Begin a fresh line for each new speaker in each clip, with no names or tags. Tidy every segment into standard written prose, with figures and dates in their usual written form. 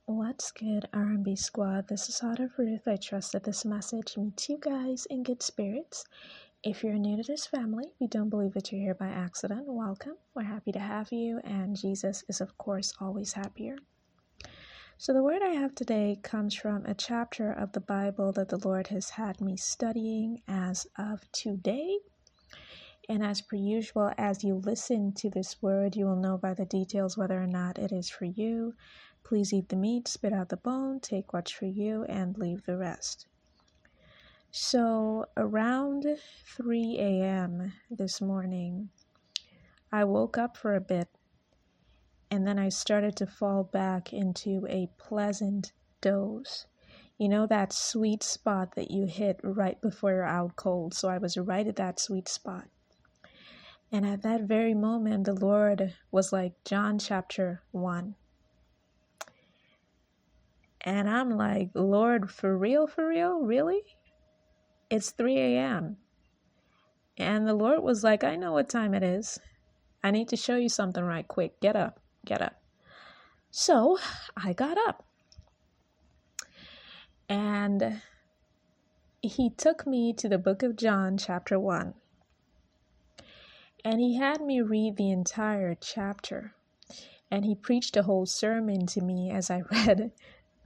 What's good, R&B squad? This is Heart of Ruth. I trust that this message meets you guys in good spirits. If you're new to this family, we don't believe that you're here by accident. Welcome. We're happy to have you, and Jesus is, of course, always happier. So the word I have today comes from a chapter of the Bible that the Lord has had me studying as of today. And as per usual, as you listen to this word, you will know by the details whether or not it is for you. Please eat the meat, spit out the bone, take what's for you, and leave the rest. So around 3 a.m. this morning, I woke up for a bit, and then I started to fall back into a pleasant doze. You know, that sweet spot that you hit right before you're out cold. So I was right at that sweet spot. And at that very moment, the Lord was like, John chapter 1. And I'm like, Lord, for real, really? It's 3 a.m. And the Lord was like, I know what time it is. I need to show you something right quick. Get up. So I got up. And he took me to the book of John chapter 1. And he had me read the entire chapter. And he preached a whole sermon to me as I read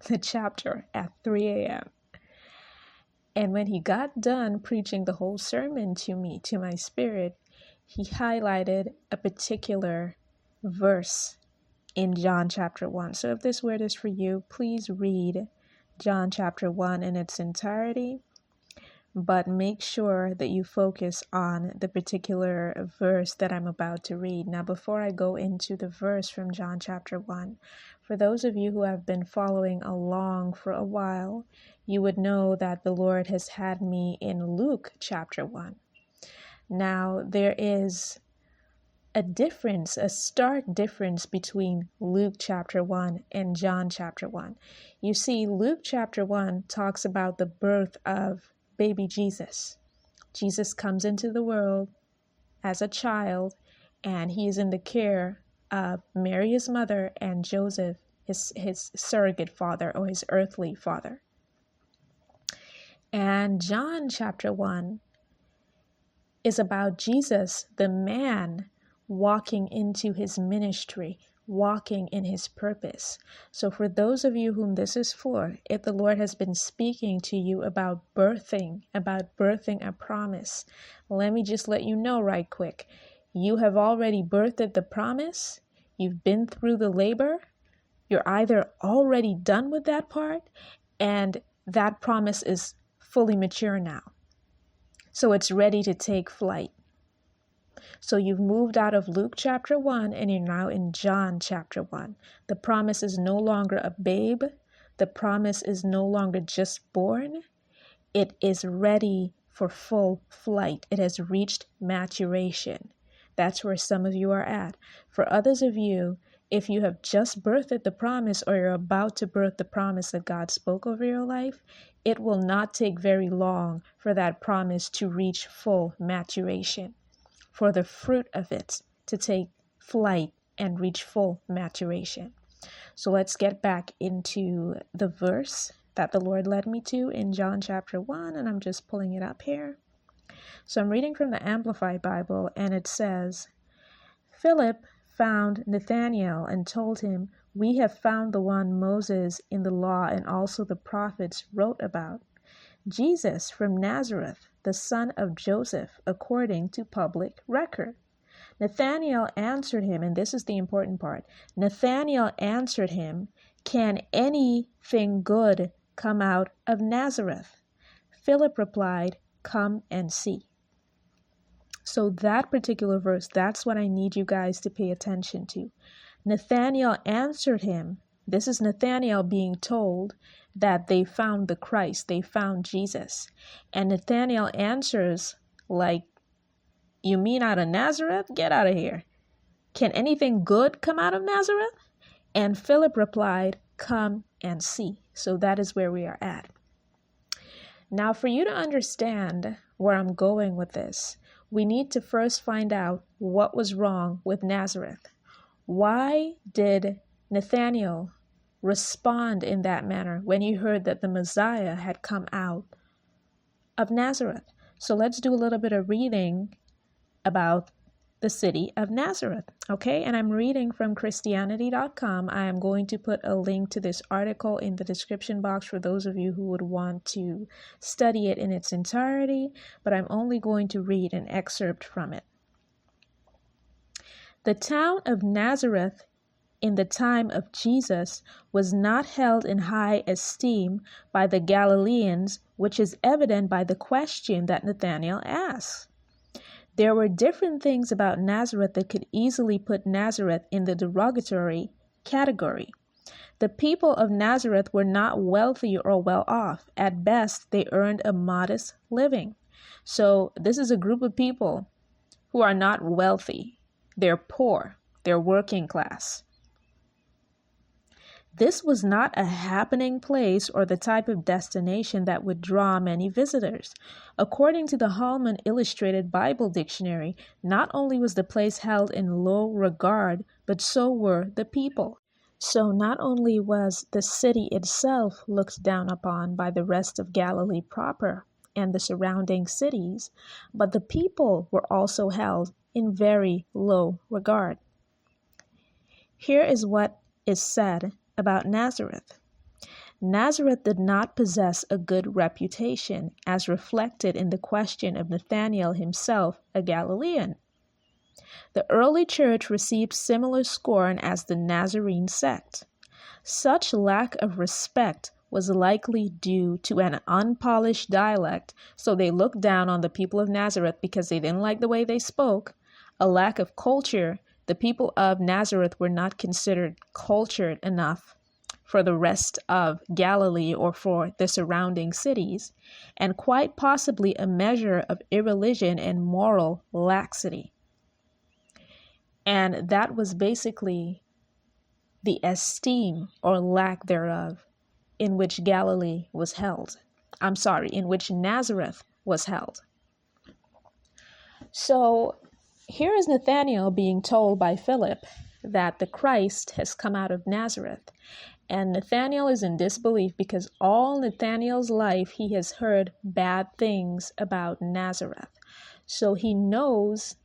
the chapter at 3 a.m. And when he got done preaching the whole sermon to me, to my spirit, he highlighted a particular verse in John chapter 1. So if this word is for you, please read John chapter 1 in its entirety, but make sure that you focus on the particular verse that I'm about to read. Now, before I go into the verse from John chapter 1, for those of you who have been following along for a while, you would know that the Lord has had me in Luke chapter 1. Now, there is a stark difference between Luke chapter 1 and John chapter 1. You see, Luke chapter 1 talks about the birth of baby Jesus. Jesus comes into the world as a child, and he is in the care of Mary, his mother, and Joseph, his surrogate father or his earthly father. And John chapter 1 is about Jesus, the man, walking into his ministry, walking in his purpose. So for those of you whom this is for, if the Lord has been speaking to you about birthing a promise, let me just let you know right quick. You have already birthed the promise. You've been through the labor. You're either already done with that part, and that promise is fully mature now. So it's ready to take flight. So you've moved out of Luke chapter 1 and you're now in John chapter 1. The promise is no longer a babe. The promise is no longer just born. It is ready for full flight. It has reached maturation. That's where some of you are at. For others of you, if you have just birthed the promise or you're about to birth the promise that God spoke over your life, it will not take very long for that promise to reach full maturation, for the fruit of it to take flight and reach full maturation. So let's get back into the verse that the Lord led me to in John chapter 1, and I'm just pulling it up here. So I'm reading from the Amplified Bible, and it says, Philip found Nathanael and told him, "We have found the one Moses in the law and also the prophets wrote about, Jesus from Nazareth, the son of Joseph, according to public record." Nathanael answered him, and this is the important part. Nathanael answered him, "Can anything good come out of Nazareth?" Philip replied, "Come and see." So that particular verse, that's what I need you guys to pay attention to. Nathanael answered him. This is Nathanael being told that they found the Christ, they found Jesus. And Nathanael answers like, "You mean out of Nazareth? Get out of here. Can anything good come out of Nazareth?" And Philip replied, "Come and see." So that is where we are at. Now, for you to understand where I'm going with this, we need to first find out what was wrong with Nazareth. Why did Nathanael respond in that manner when he heard that the Messiah had come out of Nazareth? So let's do a little bit of reading about the city of Nazareth. Okay, and I'm reading from Christianity.com. I am going to put a link to this article in the description box for those of you who would want to study it in its entirety, but I'm only going to read an excerpt from it. The town of Nazareth in the time of Jesus was not held in high esteem by the Galileans, which is evident by the question that Nathanael asks. There were different things about Nazareth that could easily put Nazareth in the derogatory category. The people of Nazareth were not wealthy or well off. At best, they earned a modest living. So this is a group of people who are not wealthy. They're poor. They're working class. This was not a happening place or the type of destination that would draw many visitors. According to the Hallman Illustrated Bible Dictionary, not only was the place held in low regard, but so were the people. So not only was the city itself looked down upon by the rest of Galilee proper and the surrounding cities, but the people were also held in very low regard. Here is what is said about Nazareth. Nazareth did not possess a good reputation, as reflected in the question of Nathanael himself, a Galilean. The early church received similar scorn as the Nazarene sect. Such lack of respect was likely due to an unpolished dialect, so they looked down on the people of Nazareth because they didn't like the way they spoke, a lack of culture. The people of Nazareth were not considered cultured enough for the rest of Galilee or for the surrounding cities, and quite possibly a measure of irreligion and moral laxity. And that was basically the esteem or lack thereof in which Galilee was held. In which Nazareth was held. So here is Nathanael being told by Philip that the Christ has come out of Nazareth. And Nathanael is in disbelief because all Nathanael's life he has heard bad things about Nazareth. So he knows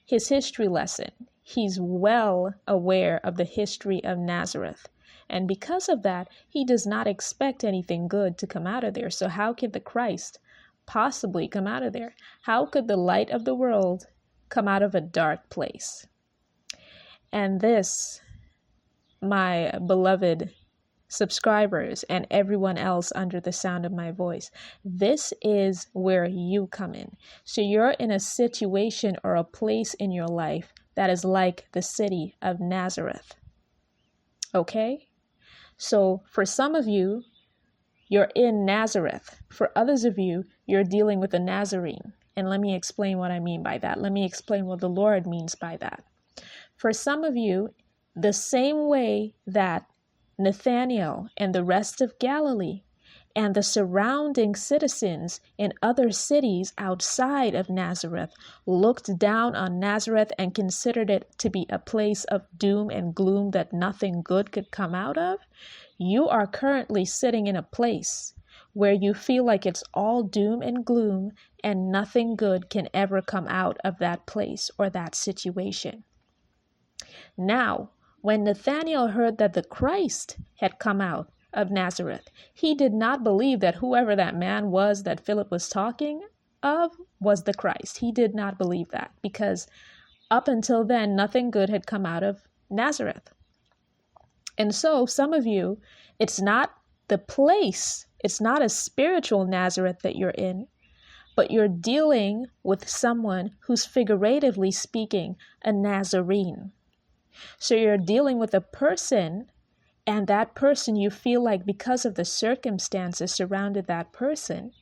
his history lesson. He's well aware of the history of Nazareth. And because of that, he does not expect anything good to come out of there. So how could the Christ possibly come out of there? How could the light of the world come out of a dark place? And this, my beloved subscribers and everyone else under the sound of my voice, this is where you come in. So you're in a situation or a place in your life that is like the city of Nazareth. Okay? So for some of you, you're in Nazareth. For others of you, you're dealing with a Nazarene. And let me explain what I mean by that. Let me explain what the Lord means by that. For some of you, the same way that Nathanael and the rest of Galilee and the surrounding citizens in other cities outside of Nazareth looked down on Nazareth and considered it to be a place of doom and gloom that nothing good could come out of, you are currently sitting in a place where you feel like it's all doom and gloom and nothing good can ever come out of that place or that situation. Now, when Nathanael heard that the Christ had come out of Nazareth, he did not believe that whoever that man was that Philip was talking of was the Christ. He did not believe that because up until then, nothing good had come out of Nazareth. And so some of you, it's not the place, it's not a spiritual Nazareth that you're in, but you're dealing with someone who's figuratively speaking a Nazarene. So you're dealing with a person, and that person you feel like because of the circumstances surrounded that person,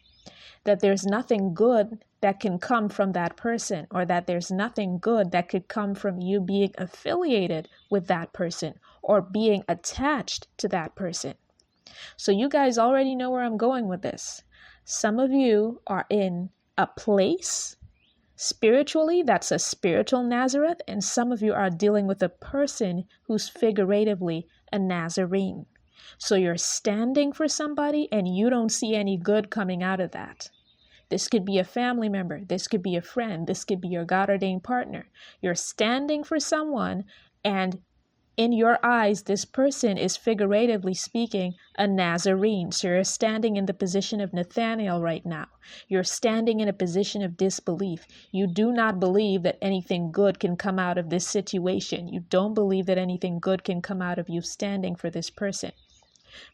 that there's nothing good that can come from that person, or that there's nothing good that could come from you being affiliated with that person or being attached to that person. So you guys already know where I'm going with this. Some of you are in a place spiritually that's a spiritual Nazareth, and some of you are dealing with a person who's figuratively a Nazarene. So you're standing for somebody and you don't see any good coming out of that. This could be a family member. This could be a friend. This could be your God-ordained partner. You're standing for someone, and in your eyes, this person is, figuratively speaking, a Nazarene. So you're standing in the position of Nathaniel right now. You're standing in a position of disbelief. You do not believe that anything good can come out of this situation. You don't believe that anything good can come out of you standing for this person.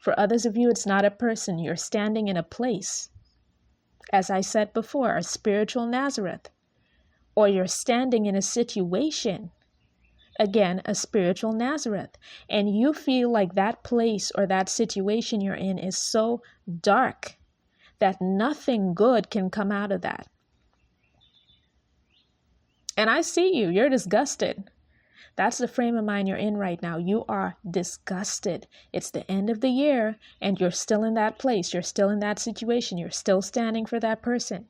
For others of you, it's not a person. You're standing in a place. As I said before, a spiritual Nazareth. Or you're standing in a situation. Again, a spiritual Nazareth. And you feel like that place or that situation you're in is so dark that nothing good can come out of that. And I see you. You're disgusted. That's the frame of mind you're in right now. You are disgusted. It's the end of the year and you're still in that place. You're still in that situation. You're still standing for that person.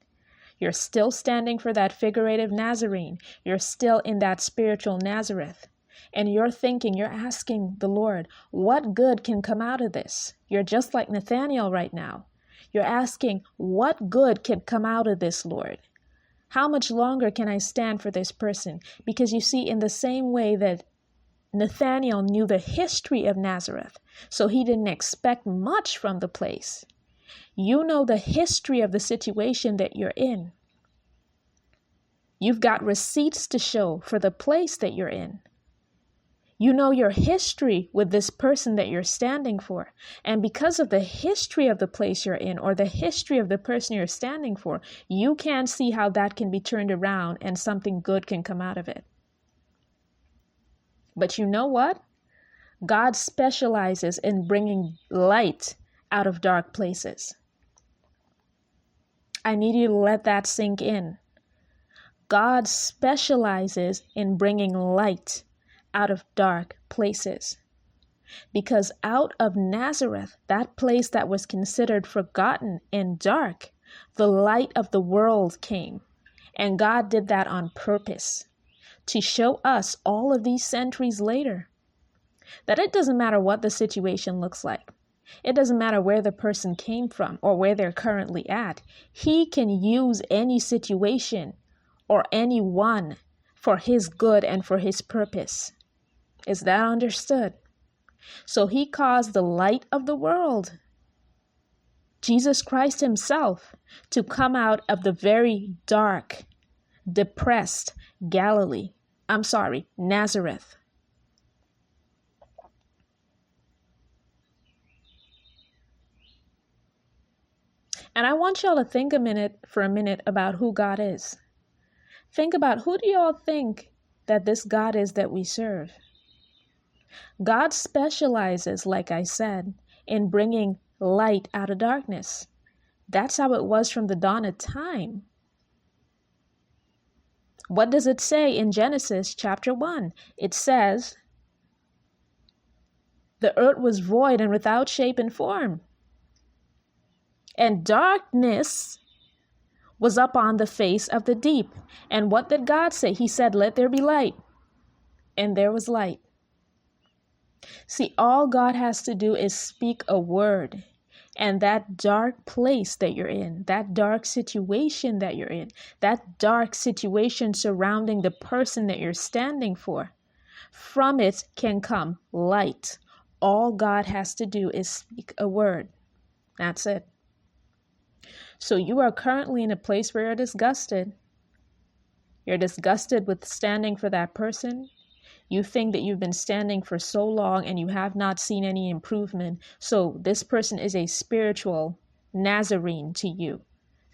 You're still standing for that figurative Nazarene. You're still in that spiritual Nazareth. And you're thinking, you're asking the Lord, what good can come out of this? You're just like Nathaniel right now. You're asking, what good can come out of this, Lord? How much longer can I stand for this person? Because you see, in the same way that Nathaniel knew the history of Nazareth, so he didn't expect much from the place. You know the history of the situation that you're in. You've got receipts to show for the place that you're in. You know your history with this person that you're standing for. And because of the history of the place you're in or the history of the person you're standing for, you can't see how that can be turned around and something good can come out of it. But you know what? God specializes in bringing light out of dark places. I need you to let that sink in. God specializes in bringing light out of dark places. Because out of Nazareth, that place that was considered forgotten and dark, the light of the world came. And God did that on purpose to show us all of these centuries later that it doesn't matter what the situation looks like. It doesn't matter where the person came from or where they're currently at. He can use any situation or anyone for his good and for his purpose. Is that understood? So he caused the light of the world, Jesus Christ himself, to come out of the very dark, depressed Nazareth. And I want y'all to think for a minute about who God is. Think about, who do y'all think that this God is that we serve? God specializes, like I said, in bringing light out of darkness. That's how it was from the dawn of time. What does it say in Genesis chapter 1? It says, the earth was void and without shape and form, and darkness was upon the face of the deep. And what did God say? He said, let there be light. And there was light. See, all God has to do is speak a word. And that dark place that you're in, that dark situation that you're in, that dark situation surrounding the person that you're standing for, from it can come light. All God has to do is speak a word. That's it. So you are currently in a place where you're disgusted. You're disgusted with standing for that person. You think that you've been standing for so long and you have not seen any improvement. So this person is a spiritual Nazarene to you.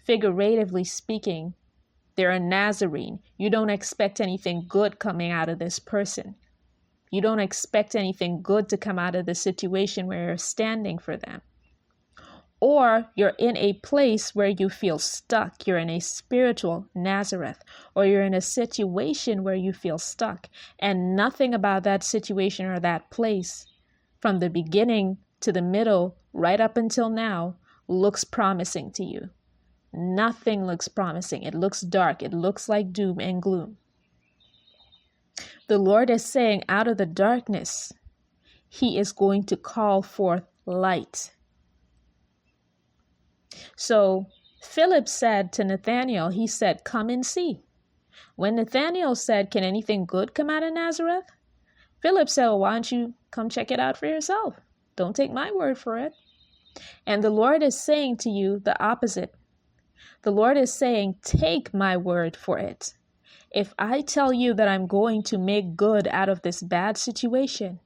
Figuratively speaking, they're a Nazarene. You don't expect anything good coming out of this person. You don't expect anything good to come out of the situation where you're standing for them. Or you're in a place where you feel stuck. You're in a spiritual Nazareth. Or you're in a situation where you feel stuck. And nothing about that situation or that place, from the beginning to the middle, right up until now, looks promising to you. Nothing looks promising. It looks dark. It looks like doom and gloom. The Lord is saying, out of the darkness, he is going to call forth light. So Philip said to Nathanael, he said, come and see. When Nathanael said, can anything good come out of Nazareth? Philip said, well, why don't you come check it out for yourself? Don't take my word for it. And the Lord is saying to you the opposite. The Lord is saying, take my word for it. If I tell you that I'm going to make good out of this bad situation,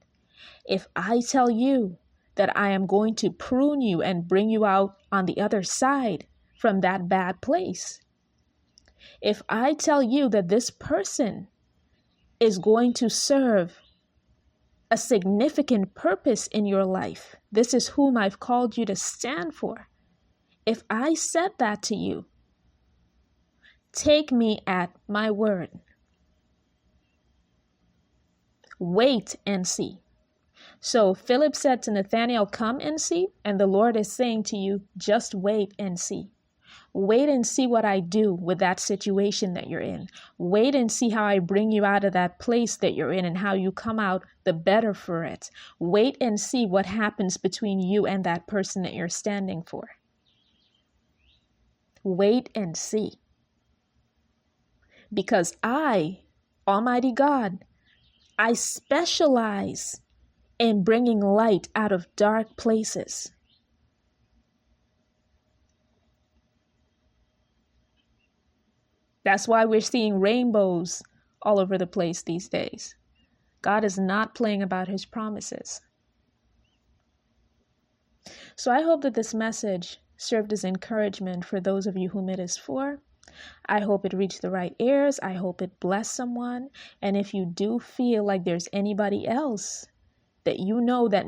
if I tell you that I am going to prune you and bring you out on the other side from that bad place, if I tell you that this person is going to serve a significant purpose in your life, this is whom I've called you to stand for. If I said that to you, take me at my word. Wait and see. So Philip said to Nathanael, come and see. And the Lord is saying to you, just wait and see. Wait and see what I do with that situation that you're in. Wait and see how I bring you out of that place that you're in and how you come out the better for it. Wait and see what happens between you and that person that you're standing for. Wait and see. Because I, Almighty God, I specialize in bringing light out of dark places. That's why we're seeing rainbows all over the place these days. God is not playing about his promises. So I hope that this message served as encouragement for those of you whom it is for. I hope it reached the right ears. I hope it blessed someone. And if you do feel like there's anybody else that you know that